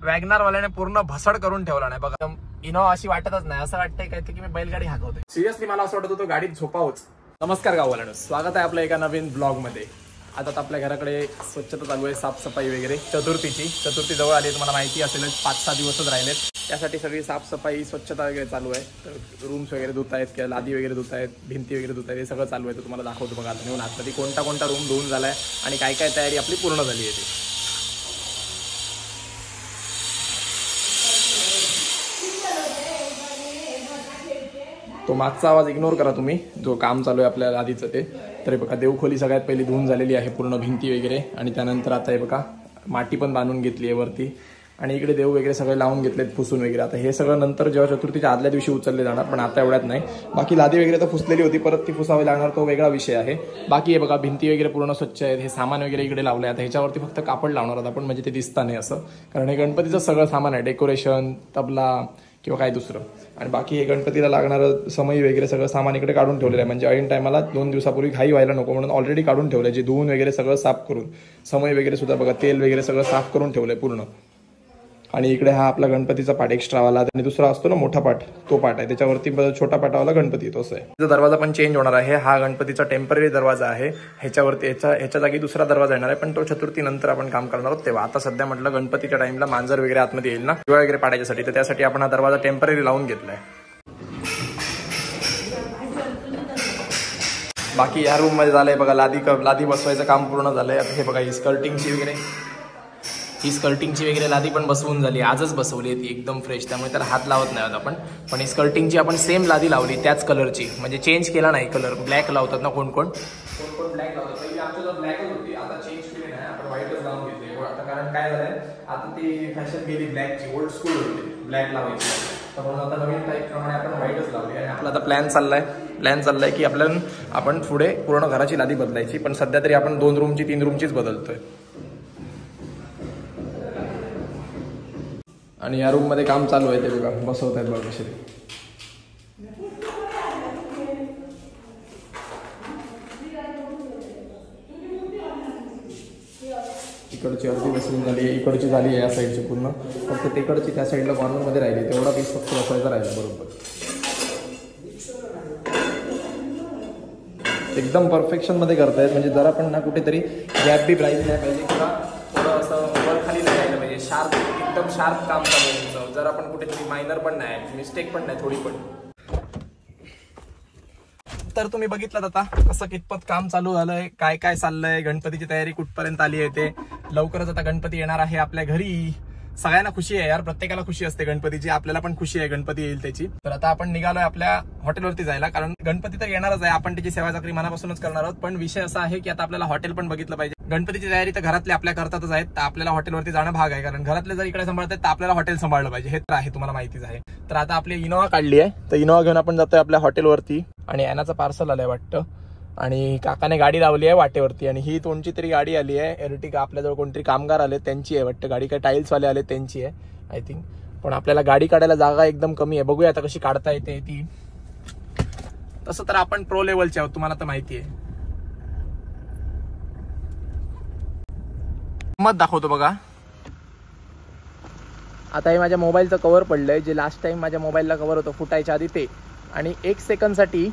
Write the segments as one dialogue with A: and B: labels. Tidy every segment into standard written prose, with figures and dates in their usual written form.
A: WagonR वाल्याने पूर्ण भसड करून ठेवला नाही बघा. इनोवा अशी वाटतच नाही, असं वाटतंय काय की मी बैलगाडी हाकवतोय. सिरियसली मला असं वाटत होतं गाडीत झोपावंच. नमस्कार गाववाल्यांनो, स्वागत आहे आपल्या एका नवीन ब्लॉग मध्ये. आता आपल्या घराकडे स्वच्छता चालू आहे, साफसफाई वगैरे. चतुर्थी जवळ आली, तुम्हाला माहिती असेलच, 5-6 दिवसच राहिलेत. त्यासाठी सगळी साफसफाई स्वच्छता वगैरे चालू आहे. तर रूम्स वगैरे धुत आहेत किंवा लादी वगैरे धुत आहेत, भिंती वगैरे धुत आहेत, हे सगळं चालू आहे. तर तुम्हाला दाखवतो बघा आता नेऊन आतमध्ये कोणता रूम धुवून झालाय आणि काय काय तयारी आपली पूर्ण झाली आहे ती. तो मागचा आवाज इग्नोर करा तुम्ही, जो काम चालू आहे आपल्या लादीचं ते. तर बघा देवखोली सगळ्यात पहिली धुवून झालेली आहे, पूर्ण भिंती वगैरे. आणि त्यानंतर आता हे बघा माती पण बांधून घेतली आहे वरती. आणि इकडे देव वगैरे सगळे लावून घेतलेत पुसून वगैरे. आता हे सगळं नंतर जेव्हा चतुर्थीच्या आदल्या दिवशी उचलले जाणार, पण आता एवढ्यात नाही. बाकी लादी वगैरे तर पुसलेली होती, परत ती पुसावी लागणार, तो वेगळा विषय आहे. बाकी हे बघा भिंती वगैरे पूर्ण स्वच्छ आहेत. हे सामान वगैरे इकडे लावलं आहे. आता ह्याच्यावरती फक्त कापड लावणार आहोत आपण, म्हणजे ते दिसता नाही असं. कारण हे गणपतीचं सगळं सामान आहे, डेकोरेशन, तबला किंवा काय दुसरं. आणि बाकी हे गणपतीला लागणारं समई वगैरे सगळं सामान इकडे काढून ठेवलेलं आहे, म्हणजे ऐन टायमाला 2 दिवसापूर्वी घाई व्हायला नको म्हणून ऑलरेडी काढून ठेवलं आहे. जे धुवून वगैरे सगळं साफ करून, समई वगैरे सुद्धा बघा तेल वगैरे सगळं साफ करून ठेवलंय पूर्ण. आणि इकडे हा आपला गणपतीचा पाट एक्स्ट्रावाला, आणि दुसरा असतो ना मोठा पाट, तो पाट आहे. त्याच्यावरती छोटा पाटावाला गणपती येतो असं आहे. दरवाजा पण चेंज होणार आहे. हा गणपतीचा टेम्पररी दरवाजा आहे. ह्याच्यावरती ह्याच्या जागी दुसरा दरवाजा येणार आहे, पण तो चतुर्थी नंतर आपण काम करणार आहोत तेव्हा. आता सध्या म्हटलं गणपतीच्या टाइमला मांजर वगैरे आतमध्ये येईल ना दिवा वगैरे पाडायच्यासाठी, तर त्यासाठी आपण हा दरवाजा टेम्पररी लावून घेतलाय. बाकी या रूम मध्ये झालंय बघा लादी बसवायचं काम पूर्ण झालंय. आता हे बघा ही स्कर्टिंगची वगैरे लादी पण बसवून झाली, आजच बसवली आहे ती एकदम फ्रेश, त्यामुळे त्याला हात लावत नाही आहोत आपण. पण ही स्कर्टिंगची आपण सेम लादी लावली त्याच कलरची, म्हणजे चेंज केला नाही कलर. ब्लॅक लावतात ना कोण कोण ब्लॅक लावतात. पहिली आमच्या ब्लॅकच होती, आता चेंज केली नाही, आपण व्हाईटच लावून घेतली. आता कारण काय झालंय, आता ती फॅशन गेली ब्लॅकची, ओल्ड स्कूल होती ब्लॅक लावायची, तर म्हणून आता नवीन टाईप प्रमाणे आपण व्हाईटच लावली. आणि आपला आता प्लॅन चाललाय की आपण पुढे पूर्ण घराची लादी बदलायची, पण सध्या तरी आपण 2 रूमची 3 रूमचीच बदलतोय. आणि या रूम मध्ये काम चालू आहे, ते बघा बसवत आहेत बघा कसे. इकडची अर्धी बसवून झाली, इकडची झाली आहे या साईडची पूर्ण. फक्त तिकडची त्या साईडला कॉर्नर मध्ये राहिली, तेवढा पीस फक्त बसवायचा राहिला. बरोबर एकदम परफेक्शन मध्ये करतायत, म्हणजे जरा पण ना कुठेतरी गॅप बी राहिली नाही पाहिजे किंवा थोडं असं वर खाली नाही राहिलं पाहिजे. एकदम शार्प काम चालू आहे, जरा पण कुठेतरी मायनर पण नाही, मिस्टेक पण नाही थोडी पण. तर तुम्ही बघितलं आता कसं कितपत काम चालू झालंय, काय काय चाललंय, गणपतीची तयारी कुठपर्यंत आली आहे. ते लवकरच आता गणपती येणार आहे आपल्या घरी. सगळ्यांना खुशी आहे यार, प्रत्येकाला खुशी असते गणपतीची, आपल्याला पण खुशी आहे गणपती येईल त्याची. तर आता आपण निघालोय आपल्या हॉटेलवरती जायला, कारण गणपती तर येणारच आहे, आपण त्याची सेवा चाकरी मनापासूनच करणार आहोत. पण विषय असा आहे की आता आपल्याला हॉटेल पण बघितलं पाहिजे. गणपतीची तयारी तर घरातले आपल्या करतातच आहेत, तर आपल्याला हॉटेलवरती जाणं भाग आहे, कारण घरातले जर इकडे सांभाळतात तर आपल्याला हॉटेल सांभाळलं पाहिजे, हे तर आहे, तुम्हाला माहितीच आहे. तर आता आपली इनोवा काढली आहे, तर इनोवा घेऊन आपण जातोय आपल्या हॉटेलवरती. आणि ॲनाचं पार्सल आलंय वाटतं, आणि काकाने गाडी लावली आहे वाटेवरती. आणि ही कोणची तरी गाडी आली आहे, एर्टिगा. आपल्याजवळ कोणतरी कामगार आले त्यांची आहे वाटतं गाडी, काय टाईल्सवाले आले त्यांची आहे आय थिंक. पण आपल्याला गाडी काढायला जागा एकदम कमी आहे, बघूया आता कशी काढता येते ती. तसं तर आपण प्रो लेवलचे आहोत, तुम्हाला तर माहिती आहे. मत दाखवतो बघा. आता हे माझ्या मोबाईलचं कव्हर पडलंय, जे लास्ट टाइम माझ्या मोबाईलला कव्हर होतं फुटायच्या आधी ते. आणि 1 सेकंदसाठी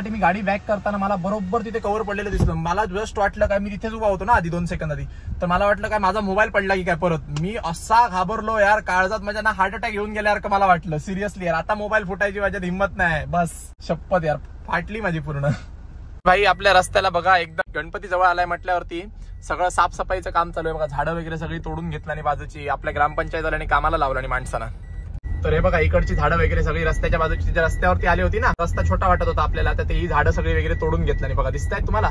A: मी गाडी बॅक करताना मला बरोबर तिथे कव्हर पडलेलं दिसलं. मला जस्ट वाटलं काय, मी तिथेच उभा होतो ना आधी 2 सेकंद आधी, तर मला वाटलं काय माझा मोबाईल पडला की काय परत. मी असा घाबरलो यार, काळजात माझ्या ना हार्ट अटॅक येऊन गेल्यासारखं मला वाटलं. सिरियसली यार, आता मोबाईल फुटायची माझ्यात हिंमत नाही, बस शपथ यार, फाटली माझी पूर्ण. भाई आपल्या रस्त्याला बघा एकदम गणपती जवळ आलाय म्हटल्यावरती सगळं साफसफाईचं काम चालू आहे बघा. झाडं वगैरे सगळी तोडून घेतलं आणि बाजूची आपल्या ग्रामपंचायत वाल्याने कामाला लावलं आणि माणसांना. तर हे बघा इकडची झाडं वगैरे सगळी रस्त्याच्या बाजूची, ज्या रस्त्यावरती आली होती ना, रस्ता छोटा वाटत होता आपल्याला, तर ही झाडं सगळी वगैरे तोडून घेतलं आणि बघा दिसतायत तुम्हाला.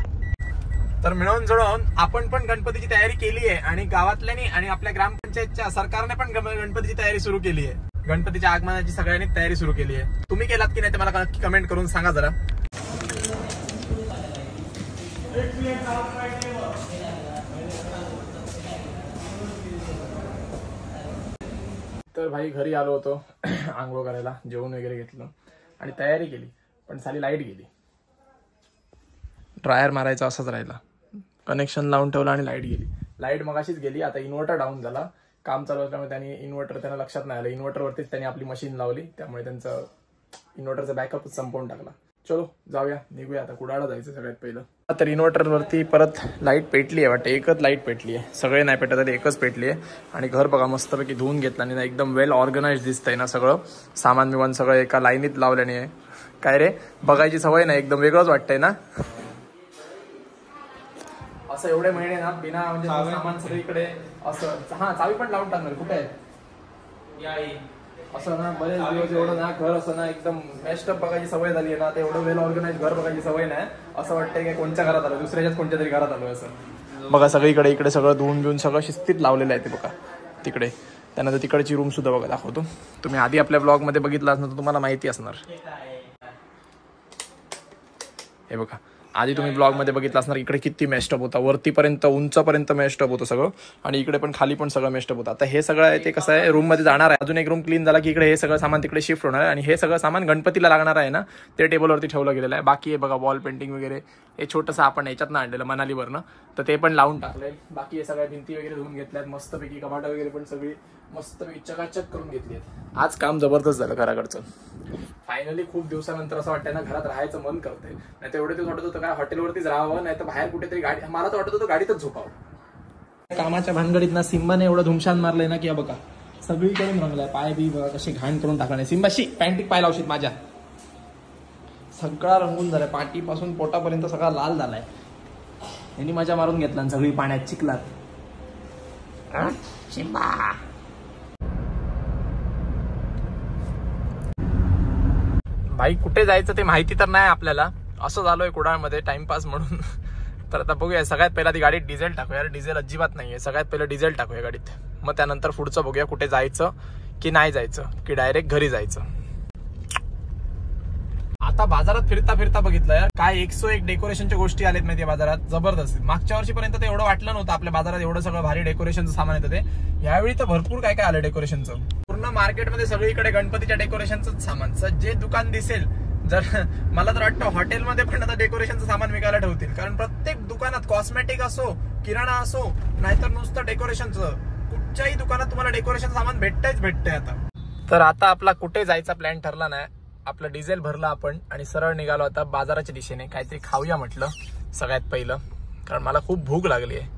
A: तर मिळून जुळून आपण पण गणपतीची तयारी केली आहे, आणि गावातल्यानी आणि आपल्या ग्रामपंचायतच्या सरकारने पण गणपतीची तयारी सुरू केली आहे. गणपतीच्या आगमनाची सगळ्यांनी तयारी सुरू केली आहे. तुम्ही केलात की नाही ते मला नक्की कमेंट करून सांगा जरा. तर भाई घरी आलो होतो आंघोळ करायला, जेवण वगैरे घेतलं आणि तयारी केली, पण साली लाईट गेली. ड्रायर मारायचा असाच राहिला, कनेक्शन लावून ठेवलं आणि लाईट गेली. लाईट मगाशीच गेली, आता इन्व्हर्टर डाऊन झाला, काम चालू असल्यामुळे त्यांनी इन्व्हर्टर त्यांना लक्षात नाही आलं, इन्व्हर्टरवरतीच त्यांनी आपली मशीन लावली, त्यामुळे त्यांचं इन्व्हर्टरचा बॅकअपच संपवून टाकला. चलो जाऊया, निघूया आता, कुडाळला जायचं सगळ्यात पहिलं. तर इन्व्हर्टरवरती परत लाईट पेटली आहे वाटतं, एकच लाईट पेटली आहे, सगळे नाही पेटत आले, एकच पेटली आहे. आणि घर बघा मस्तपैकी धुवून घेतलं आणि एकदम वेल ऑर्गनाइज दिसतंय ना, सगळं सामान बिमान सगळं एका लाईनीत लावल्याने आहे. काय रे बघायची सवय नाही, एकदम वेगळंच वाटतंय ना असं. एवढे महिने ना बिना म्हणजे सामान सगळीकडे असं. हा चावी पण लावून टाकणार, कुठे आहे असं ना, बरेच दिवस एवढं ना घर असं ना एकदम मेस्टअप बघायची सवय झाली आहे ना, ते एवढं वेल ऑर्गनाइज घर बघायची सवय नाही. असं वाटतंय की कोणत्या घरात आलं, दुसऱ्याच्याच कोणत्या तरी घरात आलोय असं. बघा सगळीकडे इकडे सगळं धुवून बिवून सगळं शिस्तीत लावलेलं आहे ते बघा तिकडे. त्यानंतर तिकडची रूम सुद्धा बघा दाखवतो, तुम्ही आधी आपल्या ब्लॉग मध्ये बघितलं असणार तर तुम्हाला माहिती असणार. हे बघा आधी तुम्ही ब्लॉग मध्ये बघितलं असणार, इकडे किती मेस्टअप होता, वरतीपर्यंत उंचपर्यंत मेस्टअप होतं सगळं, आणि इकडे पण खाली पण सगळं मेस्टअप होतं. आता हे सगळं आहे ते कसं आहे, रूम मध्ये जाणार आहे, अजून एक रूम क्लीन झाला की इकडे हे सगळं सामान तिकडे शिफ्ट होणार आहे. आणि हे सगळं सामान गणपतीला लागणार आहे ना, ते टेबलवरती ठेवलं गेलेलं आहे. बाकी हे बघा वॉल पेंटिंग वगैरे हे छोटंसं आपण याच्यातनं आणलेलं मनालीवरनं, तर ते पण लावून टाकलंय. बाकी हे सगळ्या भिंती वगैरे धुवून घेतल्यात मस्तपैकी, कपाटं वगैरे पण सगळी मस्तपैकी चकाचक करून घेतली आहेत. आज काम जबरदस्त झालं घराकडचं. फायनली खूप दिवसानंतर असं वाटतंय ना घरात राहायचं मन करतंय. नाही तर एवढे दिवस वाटत होतं काय हॉटेलवरतीच राहावं, नाही तर बाहेर कुठेतरी गाडी, मला तर वाटत होतं गाडीतच झोपावं. कामाच्या भानगडीत ना सिम्बाने एवढं धुमशान मारलंय ना की बघा सगळीकडून रंगलाय, पाय बी बघा कशी घाण करून टाकणार. सिम्बाशी पॅन्टीत पाय लावशील माझ्या, सगळा रंगून झालाय, पाठीपासून पोटापर्यंत सगळा लाल झालाय. यांनी मजा मारून घेतला आणि सगळी पाण्यात चिखलात. सिम्बा भाई कुठे जायचं ते माहिती तर नाही आपल्याला, असं झालोय कुडाळमध्ये टाइमपास म्हणून. तर आता बघूया, सगळ्यात पहिला ती गाडीत डिझेल टाकूया. डिझेल अजिबात नाहीये, सगळ्यात पहिलं डिझेल टाकूया गाडीत, मग त्यानंतर पुढचं बघूया कुठे जायचं की नाही जायचं, की डायरेक्ट घरी जायचं. आता बाजारात फिरता फिरता बघितलं यार काय 101 डेकोरेशनच्या गोष्टी आलेत माहिती बाजारात, जबरदस्त. मागच्या वर्षीपर्यंत ते एवढं वाटलं नव्हतं आपल्या बाजारात एवढं सगळं भारी डेकोरेशनचं सामान येतं ते. यावेळी तर भरपूर काय काय आलं डेकोरेशनचं. पूर्ण मार्केटमध्ये सगळीकडे गणपतीच्या डेकोरेशनचं सामान, जे दुकान दिसेल. जर मला तर वाटतं हॉटेलमध्ये पण आता डेकोरेशनचं सामान विकायला ठेवतील, कारण प्रत्येक दुकानात कॉस्मेटिक असो, किराणा असो, नाहीतर नुसतं डेकोरेशनचं, कुठच्याही दुकानात तुम्हाला डेकोरेशन सामान भेटतंय आता. तर आता आपला कुठे जायचा प्लॅन ठरला नाही, आपलं डिझेल भरलं आपण आणि सरळ निघालो आता बाजाराच्या दिशेने. काहीतरी खाऊया म्हटलं सगळ्यात पहिलं, कारण मला खूप भूक लागली आहे.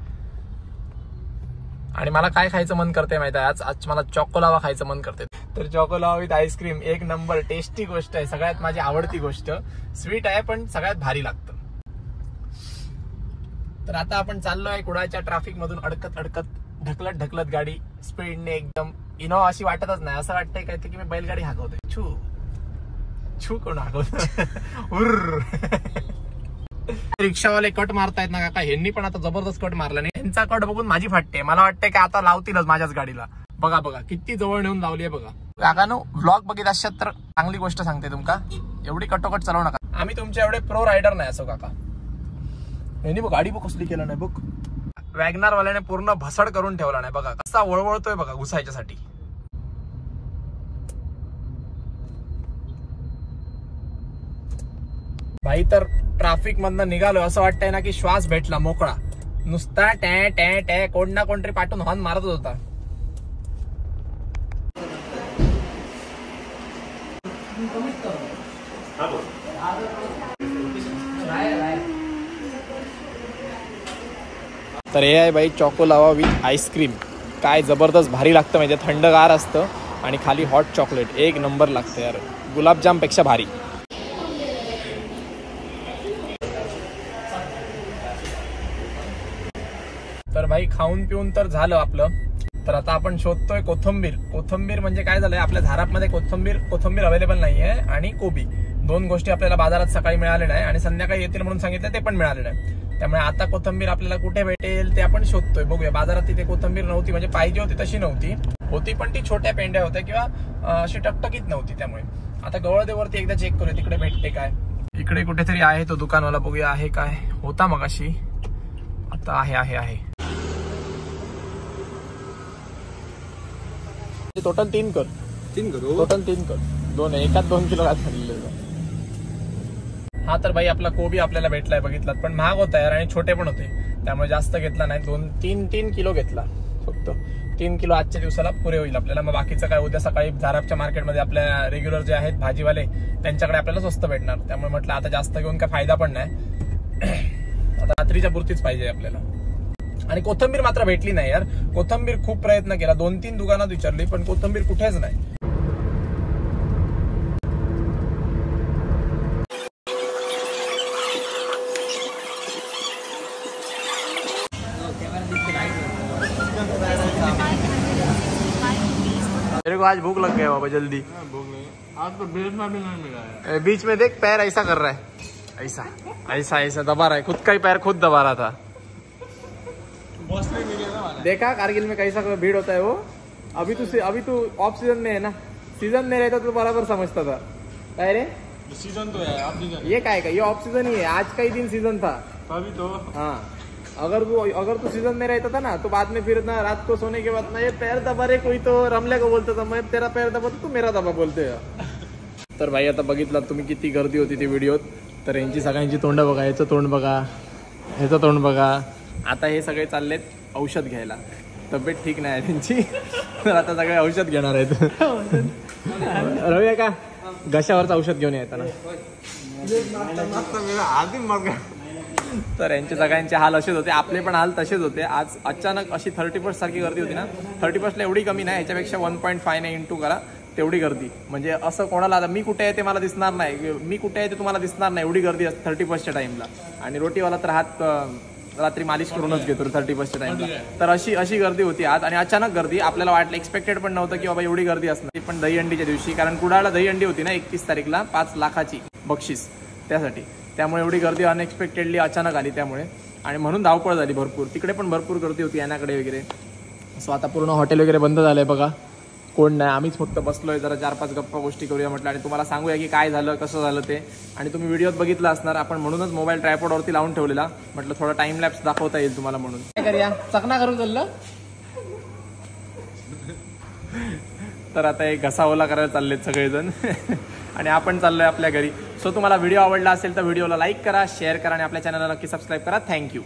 A: आणि मला काय खायचं मन करते माहिती आहे, आज मला चॉकोलावा खायचं मन करते. तर चॉकोलावा विथ आईस्क्रीम एक नंबर टेस्टी गोष्ट आहे, सगळ्यात माझी आवडती गोष्ट. स्वीट आहे पण सगळ्यात भारी लागतं. तर आता आपण चाललोय कुडाळच्या ट्रॅफिक मधून अडकत ढकलत गाडी स्पीडने एकदम. इनोवा अशी वाटतच नाही, असं वाटतंय काय की मी बैलगाडी हाकवतोय. छू कोण हाकवत. रिक्षावाले कट मारतायत ना काका, ह्यांनी पण आता जबरदस्त कट मारला नाही. यांचा कट बघून माझी फाटते, मला वाटतंय की आता लावतीलच माझ्याच गाडीला. बघा किती जवळ नेऊन लावली आहे बघा. काकानो व्लॉग बघित असतात तर चांगली गोष्ट सांगते तुमका, एवढी कटोकट चालवू नका. आम्ही तुमच्या एवढे प्रो रायडर नाही असो काका. यांनी गाडी बघ कसली केलं नाही बघ, वॅगनार वाल्याने पूर्ण भसड करून ठेवला नाही बघा, कसा वळवळतोय बघा घुसायच्यासाठी. भाई तर ट्रॅफिक मधनं निघालो, असं वाटतंय ना की श्वास भेटला मोकळा. नुसता टॅ टॅ टॅ कोण ना कोणतरी पाठवून हॉर्न मारतच होता. तर हे आहे बाई चॉकोलावा विथ आईस्क्रीम. काय जबरदस्त भारी लागतं म्हणजे, थंडगार असतं आणि खाली हॉट चॉकलेट, एक नंबर लागतं यार, गुलाबजाम पेक्षा भारी. तर भाई खाऊन पिऊन तर झालं आपलं. तर आता आपण शोधतोय कोथंबीर म्हणजे काय झालंय, आपल्या झारापमध्ये कोथंबीर अवेलेबल नाहीये आणि कोबी, दोन गोष्टी आपल्याला बाजारात सकाळी मिळाले नाही आणि संध्याकाळी येतील म्हणून सांगितलं, ते पण मिळाले नाही. त्यामुळे आता कोथंबीर आपल्याला कुठे भेटेल ते आपण शोधतोय. बघूया, बाजारात तिथे कोथंबीर नव्हती, म्हणजे पाहिजे होती तशी होती पण ती छोट्या पेंड्या होत्या किंवा अशी टकटकीत नव्हती. त्यामुळे आता गवळदेवरती एकदा चेक करूया तिकडे भेटते काय. इकडे कुठेतरी आहे तो दुकानवाला, बघूया आहे काय. होता मगाशी, आता आहे. टोटल 3 कर, टोटल 3 कर, 2 किलो घातलेले. हा तर भाई आपला कोबी आपल्याला भेटलाय, बघितलात, पण महाग होता यार आणि छोटे पण होते. त्यामुळे जास्त घेतला नाही, 3 किलो घेतला फक्त. 3 किलो आजच्या दिवसाला पुरे होईल आपल्याला. मग बाकीचं काय उद्या सकाळी झारापच्या मार्केटमध्ये आपल्या रेग्युलर जे आहेत भाजीवाले त्यांच्याकडे आपल्याला स्वस्त भेटणार. त्यामुळे म्हटलं आता जास्त घेऊन काय फायदा पण नाही, आता रात्रीच्या पुरतीच पाहिजे आपल्याला. आणि कोथंबीर मात्र भेटली नाही यार. कोथंबीर खूप प्रयत्न केला, 2-3 दुकानात विचारली पण कोथंबीर कुठेच नाही. मेरे को आज भूख लग गया बाबा जल्दी.
B: भूख नहीं आज तो बीच में भी नहीं मिला है.
A: बीच में देख पैर ऐसा कर रहा है, ऐसा ऐसा ऐसा दबा रहा है, खुद का ही पैर खुद दबा रहा था. देखा कारगिल में कैसा भीड़ होता है वो. अभी तू ऑफ सीजन में है ना, सीजन में रहता तो बराबर समझता था. काय रे
B: सीजन तो है आप सीजन,
A: ये काय का, ये ऑफ सीजन ही है. आज का ही दिन सीजन था
B: अभी तो.
A: हाँ, अगर तू सीजन में रहता था ना तो बाद में फिर ना रात को सोने के बाद ना ये पैर दबा रे, कोई तो रमले को बोलता था मैं तेरा पैर दबा तू मेरा दबा बोलते. तर भाई आता बघितलं तुम्ही किती गर्दी होती ती व्हिडिओत. तर यांची सगळ्यांची तोंड बघा, याचं तोंड बघा, ह्याचं तोंड बघा. आता हे सगळे चाललेत औषध घ्यायला, तब्येत ठीक नाही त्यांची, तर आता सगळे औषध घेणार आहेत. रवी का घशावरचं औषध घेऊन येताना. तर यांचे सगळ्यांचे हाल असेच होते, आपले पण हाल तसेच होते. आज अचानक अशी 31 सारखी गर्दी होती ना. 31ला एवढी कमी नाही, याच्यापेक्षा 1.5 नाही इंटू करा तेवढी गर्दी. म्हणजे असं कोणाला आता मी कुठे आहे ते मला दिसणार नाही, मी कुठे आहे ते तुम्हाला दिसणार नाही, एवढी गर्दी असते 31च्या टाइमला. आणि रोटीवाला तर हात रात्री मालिश करूनच घेतो 31च्या टाइमला. तर अशी गर्दी होती आज. आणि अचानक गर्दी, आपल्याला वाटलं, एक्सपेक्टेड पण नव्हतं की बाबा एवढी गर्दी असणार. पण दहीहंडीच्या दिवशी, कारण कुडाळला दहीहंडी होती ना 31 तारीखला 5 लाखाची बक्षीस त्यासाठी, त्यामुळे एवढी गर्दी अनएक्सपेक्टेडली अचानक आली त्यामुळे. आणि म्हणून धावपळ झाली भरपूर. तिकडे पण भरपूर गर्दी होती यानाकडे वगैरे. सो आता पूर्ण हॉटेल वगैरे बंद झालंय बघा, कोण नाही, आम्हीच फक्त बसलोय. जरा 4-5 गप्पा गोष्टी करूया म्हटलं आणि तुम्हाला सांगूया की काय झालं, कसं झालं ते. आणि तुम्ही व्हिडिओत बघितलं असणार, आपण म्हणूनच मोबाईल ट्रायपॉडवरती लावून ठेवलेला, म्हटलं थोडा टाइम लॅप्स दाखवता येईल तुम्हाला म्हणून. काय करूया, चकना करून चाललं. तर आता एक घसा ओला करायला चाललेत सगळेजण आणि आपण चाललोय आपल्या घरी. सो तुम्हाला व्हिडिओ आवडला असेल तर व्हिडिओला लाईक करा, शेअर करा आणि आपल्या चॅनलला नक्की सबस्क्राईब करा. थँक्यू.